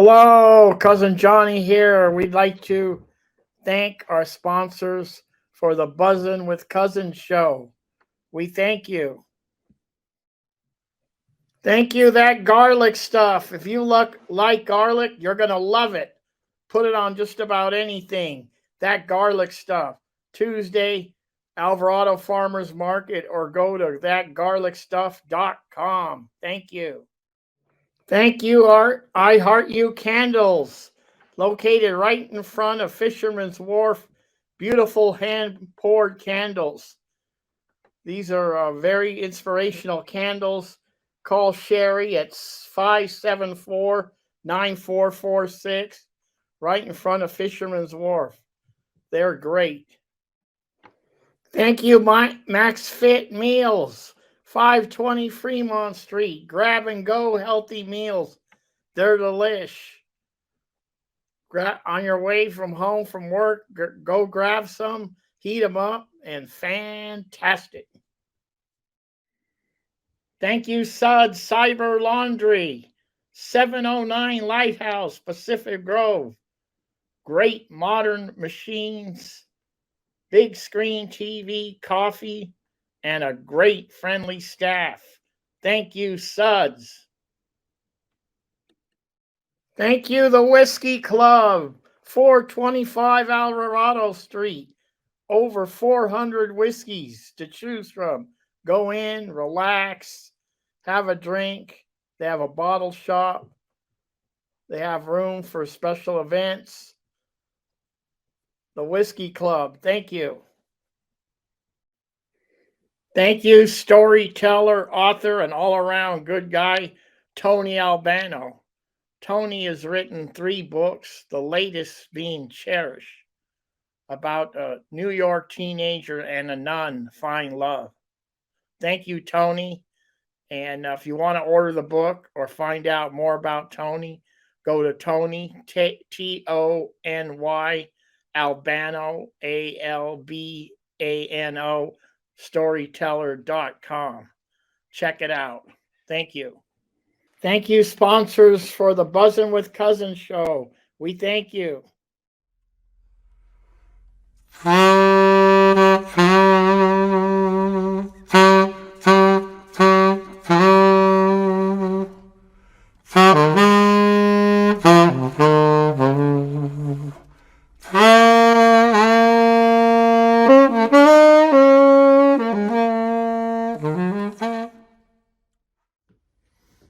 Hello, Cousin Johnny here. We'd like to thank our sponsors for the Buzzin' with Cousins show. We thank you. Thank you, that garlic stuff. If you like garlic, you're going to love it. Put it on just about anything. That garlic stuff. Tuesday, Alvarado Farmers Market, or go to thatgarlicstuff.com. Thank you. Thank you, Art. I Heart You Candles, located right in front of Fisherman's Wharf. Beautiful hand poured candles. These are very inspirational candles. Call Sherry at 574-9446, right in front of Fisherman's Wharf. They're great. Thank you, Max Fit Meals, 520 Fremont Street. Grab and go healthy meals. They're delish. On your way from home from work, go grab some, heat them up, and fantastic. Thank you, Suds Cyber Laundry, 709 Lighthouse, Pacific Grove. Great modern machines, big screen TV, coffee, and a great friendly staff. Thank you, Suds. Thank you, the Whiskey Club, 425 Alvarado Street. Over 400 whiskeys to choose from. Go in, relax, have a drink. They have a bottle shop. They have room for special events. The Whiskey Club, thank you. Thank you, storyteller, author, and all-around good guy, Tony Albano. Tony has written 3 books, the latest being Cherish, about a New York teenager and a nun find love. Thank you, Tony. And if you want to order the book or find out more about Tony, go to Tony, Tony, Albano, Albano, storyteller.com. Check it out. Thank you. Thank you, sponsors, for the Buzzin' with Cousins show. We thank you.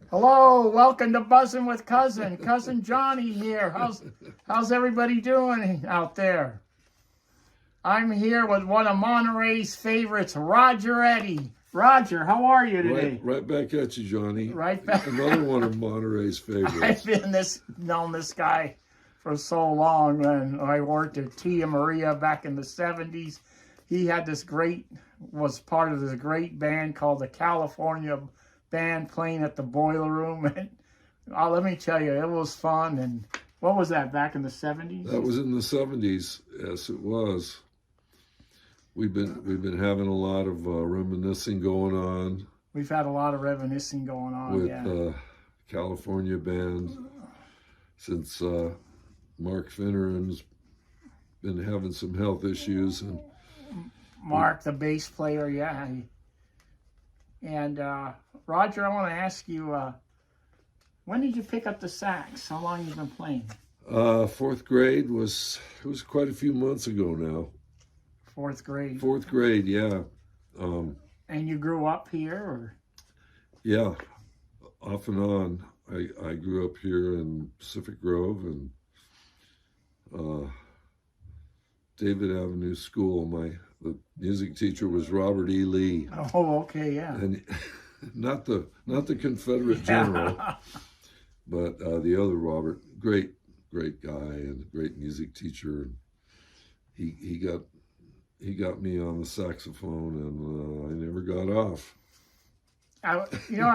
Hello, welcome to Buzzin' with Cousin Johnny here. How's everybody doing out there? I'm here with one of Monterey's favorites, Roger Eddy. Roger, how are you today? Right back at you, Johnny. Right back. Another one of Monterey's favorites. I've known this guy for so long. When I worked at Tia Maria back in the 70s, he had was part of this great band called the California Band, playing at the Boiler Room. And let me tell you, it was fun. And what was that, back in the 70s? That was in the 70s. Yes, it was. We've been having a lot of reminiscing going on. We've had a lot of reminiscing going on with California Band since Mark Finneran's been having some health issues, and Mark, the bass player, yeah. And Roger, I want to ask you, when did you pick up the sax? How long have you been playing? 4th grade it was quite a few months ago now. 4th grade. 4th grade, yeah. And you grew up here, or? Yeah, off and on. I grew up here in Pacific Grove and David Avenue School. The music teacher was Robert E. Lee. Oh, okay, yeah. And not the Confederate general, but the other Robert. Great guy and a great music teacher. And he got me on the saxophone, and I never got off. I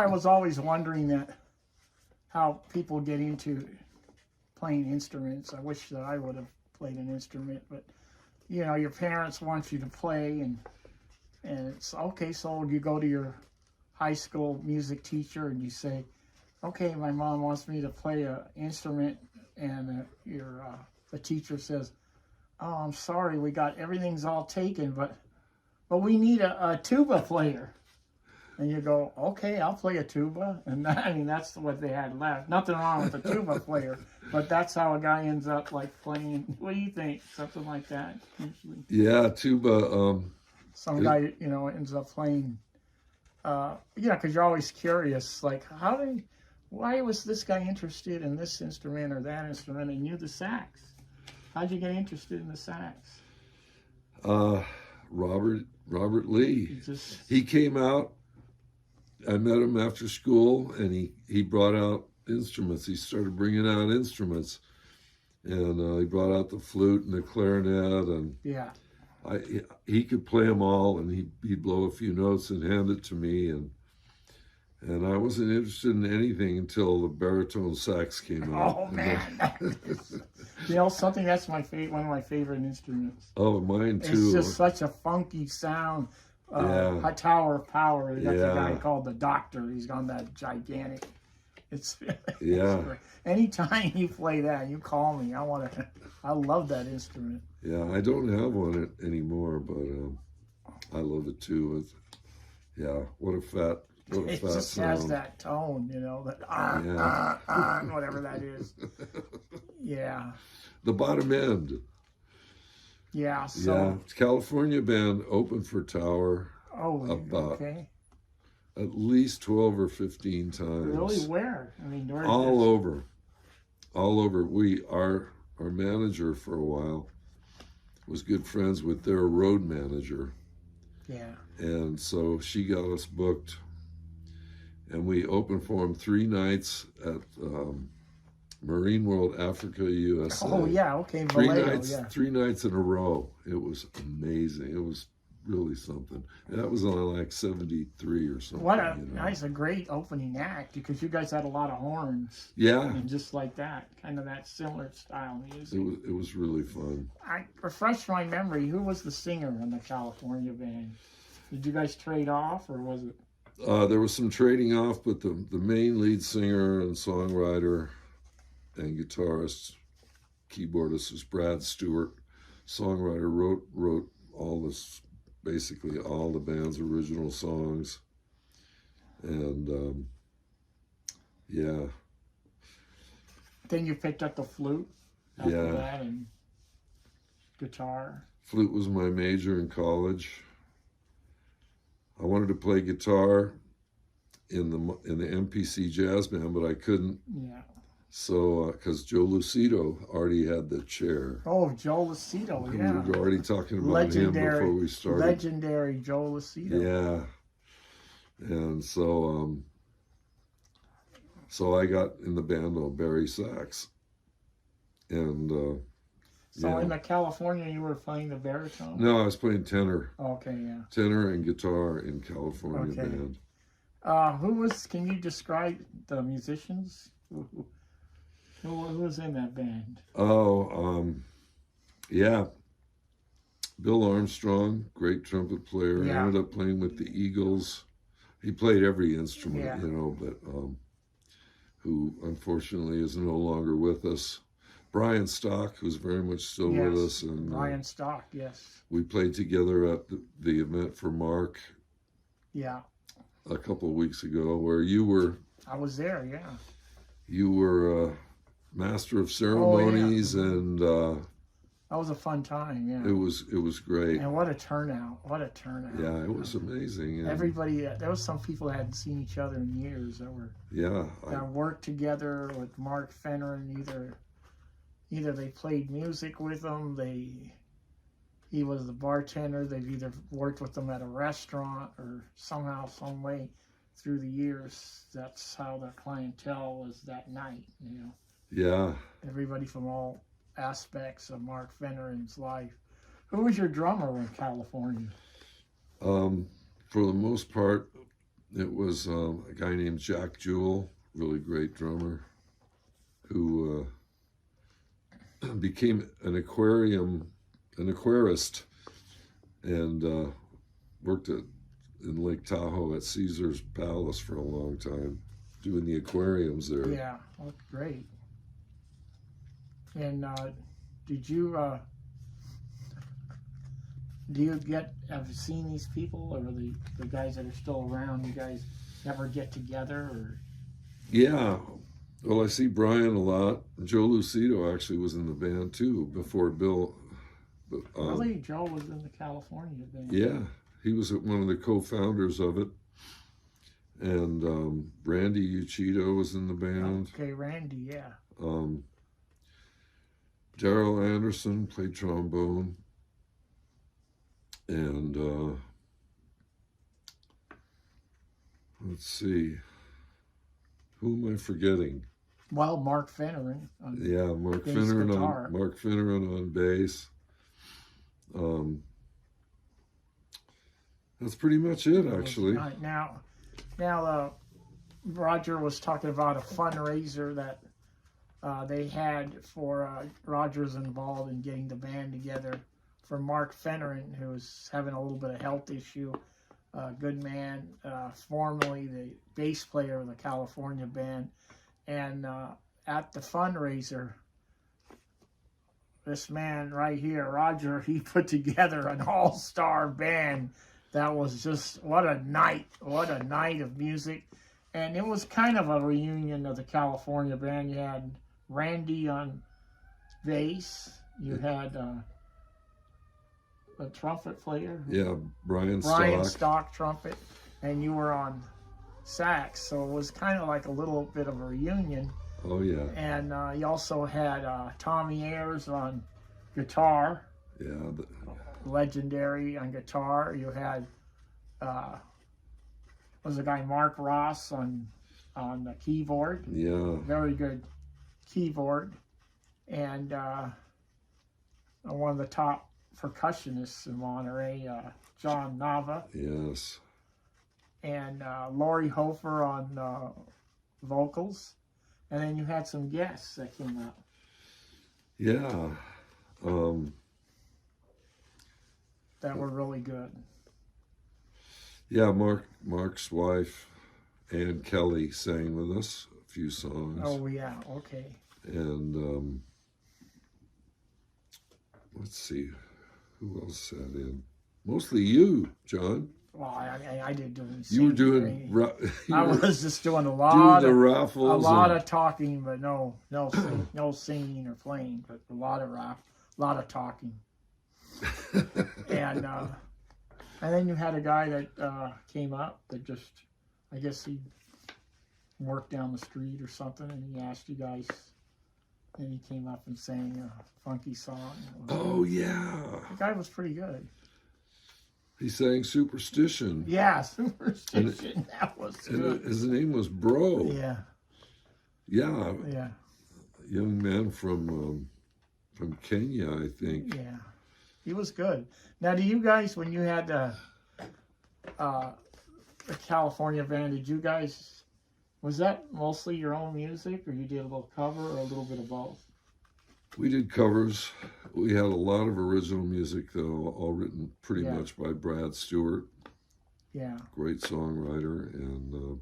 was always wondering how people get into playing instruments. I wish that I would have played an instrument, but your parents want you to play, and it's okay. So you go to your high school music teacher and you say, okay, my mom wants me to play an instrument, and the teacher says, oh, I'm sorry, everything's all taken, but we need a tuba player. And you go, okay, I'll play a tuba. And I mean, that's what they had left. Nothing wrong with the tuba player, but that's how a guy ends up like playing. What do you think? Something like that. Usually. Yeah, tuba. Some guy, ends up playing. Because you're always curious, like, why was this guy interested in this instrument or that instrument? And you the sax. How'd you get interested in the sax? Robert Lee. He came out. I met him after school, and he brought out instruments. He started bringing out instruments, and he brought out the flute and the clarinet, and yeah, he could play them all, and he'd blow a few notes and hand it to me, and I wasn't interested in anything until the baritone sax came out. Oh man, something that's one of my favorite instruments. Oh, mine too. It's just such a funky sound. A Tower of Power. They got the guy called the Doctor. He's on that gigantic. It's anytime you play that, you call me. I love that instrument. Yeah, I don't have one anymore, but I love it too. What a fat it just sound. Has that tone, whatever that is. Yeah. The bottom end. Yeah, so California band opened for Tower about at least 12 or 15 times. Really? Where? I mean, all over. Our manager for a while was good friends with their road manager. Yeah. And so she got us booked, and we opened for them 3 nights at Marine World, Africa, USA. Oh yeah, okay. Vallejo, 3 nights in a row. It was amazing. It was really something. And that was on like 73 or something. What a great opening act, because you guys had a lot of horns. Yeah. And just like that, kind of that similar style music. It was really fun. I refresh my memory. Who was the singer in the California band? Did you guys trade off, or was it? There was some trading off, but the main lead singer and songwriter and guitarist, keyboardist was Brad Stewart. Songwriter wrote basically all the band's original songs, and Then you picked up the flute after that, and guitar. Flute was my major in college. I wanted to play guitar in the MPC jazz band, but I couldn't. Yeah. So, because Joe Lucido already had the chair. Oh, Joe Lucido, yeah. We were already talking about him before we started. Legendary Joe Lucido. Yeah. And so I got in the band on Barry sax. And, in the California, you were playing the baritone? No, I was playing tenor. Okay, yeah. Tenor and guitar in California band. Can you describe the musicians? Who was in that band? Bill Armstrong, great trumpet player. Yeah. Ended up playing with the Eagles. He played every instrument, but who unfortunately is no longer with us. Brian Stock, who's very much still with us. And Brian Stock, yes. We played together at the event for Mark. Yeah. A couple of weeks ago, where you were. I was there, yeah. You were master of ceremonies, and that was a fun time. Yeah, it was great. And what a turnout! Yeah, it was amazing. And everybody, there was some people that hadn't seen each other in years that were that worked together with Mark Fenner, and either they played music with him, he was the bartender. They've either worked with them at a restaurant, or somehow, some way, through the years, that's how their clientele was that night. Yeah. Everybody from all aspects of Mark Fenneran's life. Who was your drummer in California? For the most part, it was a guy named Jack Jewell, really great drummer, who became an aquarist, and worked in Lake Tahoe at Caesar's Palace for a long time. doing the aquariums there. Yeah, well, great. And did you have you seen these people, or the guys that are still around? You guys ever get together, or? Yeah. Well, I see Brian a lot. Joe Lucido actually was in the band too before Bill. Really, Joe was in the California band. Yeah, he was one of the co-founders of it. And Randy Uchito was in the band. Okay, Randy, yeah. Daryl Anderson played trombone. And let's see, who am I forgetting? Well, Mark Finneran. Yeah, Mark bass Finneran guitar. Mark Finneran on bass. That's pretty much it, actually. Now, Roger was talking about a fundraiser that they had for Roger's involved in getting the band together for Mark Finneran, who was having a little bit of health issue. Good man, formerly the bass player of the California band. And at the fundraiser, this man right here, Roger, he put together an all-star band that was just, what a night of music. And it was kind of a reunion of the California band. You had Randy on bass, you had a trumpet player. Yeah, Brian Stock trumpet, and you were on sax. So it was kind of like a little bit of a reunion. Oh, yeah. And you also had Tommy Ayers on guitar. Yeah. Legendary on guitar. You had was the guy Mark Ross on the keyboard. Yeah. Very good keyboard. And one of the top percussionists in Monterey, John Nava. Yes. And Lori Hofer on vocals. And then you had some guests that came out. Yeah. That were really good. Yeah, Mark's wife, Ann Kelly, sang with us a few songs. Oh, yeah, okay. And let's see, who else sat in? Mostly you, John. Well, I didn't do any You were singing. doing. I was just doing a lot of talking, but no singing or playing, but a lot of talking. And then you had a guy that came up that just, I guess he worked down the street or something, and he asked you guys, and he came up and sang a funky song. Oh, yeah. The guy was pretty good. He sang Superstition. Yeah, Superstition. That was good. And his name was Bro. Yeah. Yeah. Yeah. Young man from Kenya, I think. Yeah. He was good. Now, do you guys, when you had the California band, did you guys, was that mostly your own music, or you did a little cover, or a little bit of both? We did covers. We had a lot of original music, though, all written pretty much by Brad Stewart. Yeah. Great songwriter. And,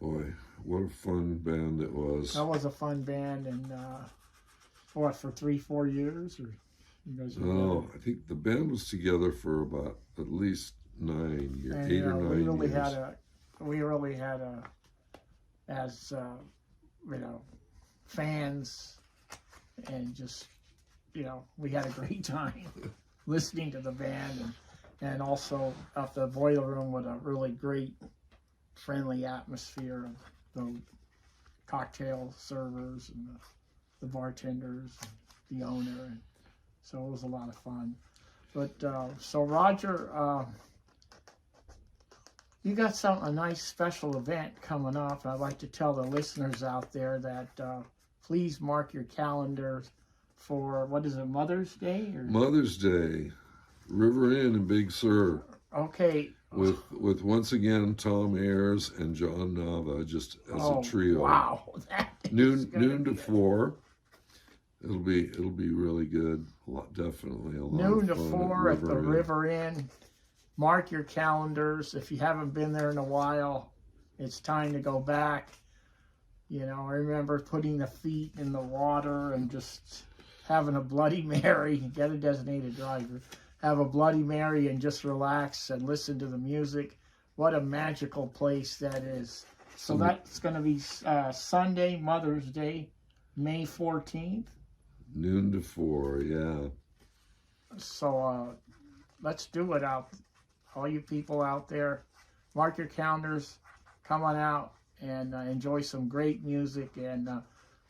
boy, what a fun band it was. That was a fun band. And, for 3-4 years? Or you guys I think the band was together for about at least 9 years, and, 8 or 9 years. We really had as fans, and just, we had a great time listening to the band, and also at the boiler room with a really great, friendly atmosphere of the cocktail servers and the bartenders, and the owner, and so it was a lot of fun. But so Roger, you got a nice special event coming up. I'd like to tell the listeners out there that please mark your calendars for, what is it, Mother's Day? Mother's Day, River Inn in Big Sur. Okay. With once again Tom Ayers and John Nava, just as a trio. Wow. Noon to 4. It'll be really good. Definitely a lot noon of to fun 4 at the River Inn. Mark your calendars. If you haven't been there in a while, it's time to go back. You know, I remember putting the feet in the water and just having a Bloody Mary, get a designated driver, have a Bloody Mary and just relax and listen to the music. What a magical place that is. So that's going to be Sunday, Mother's Day, May 14th. Noon to 4, yeah. So let's do it out. All you people out there, mark your calendars, come on out and enjoy some great music. And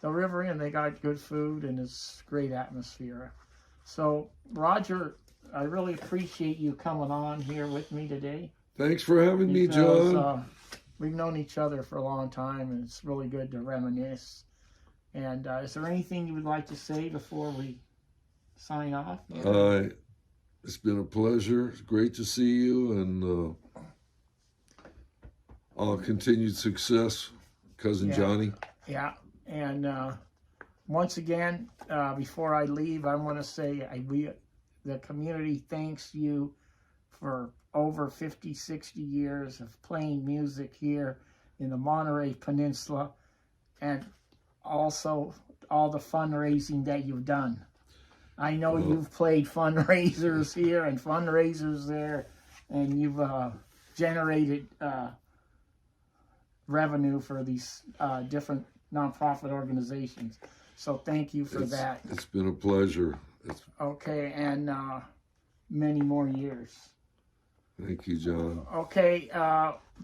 the River Inn, they got good food and it's great atmosphere. So, Roger, I really appreciate you coming on here with me today. Thanks for having me, John. We've known each other for a long time, and it's really good to reminisce. And is there anything you would like to say before we sign off? It's been a pleasure. It's great to see you, and all continued success, Cousin Johnny. Yeah, and once again, before I leave, I want to say the community thanks you for over 50, 60 years of playing music here in the Monterey Peninsula, and also all the fundraising that you've done. I know you've played fundraisers here and fundraisers there, and you've generated revenue for these different nonprofit organizations. So thank you for that. It's been a pleasure. Okay, and many more years. Thank you, John. Okay,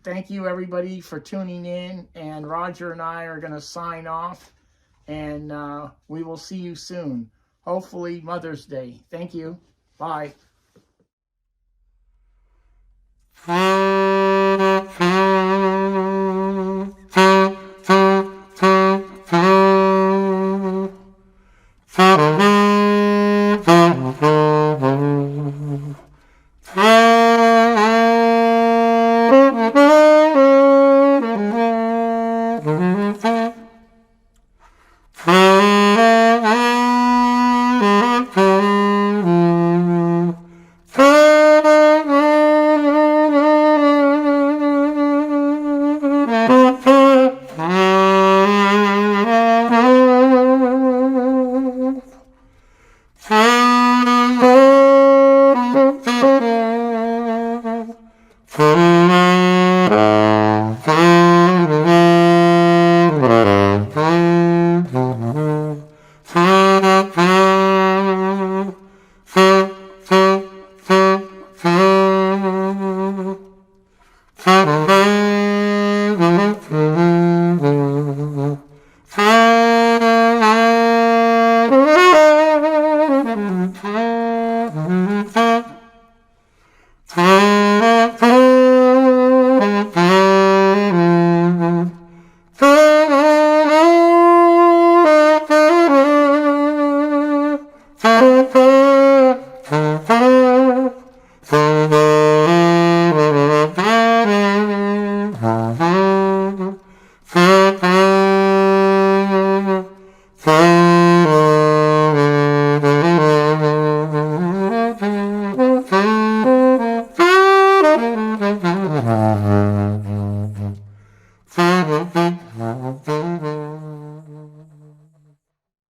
thank you everybody for tuning in, and Roger and I are going to sign off, and we will see you soon. Hopefully Mother's Day. Thank you. Bye.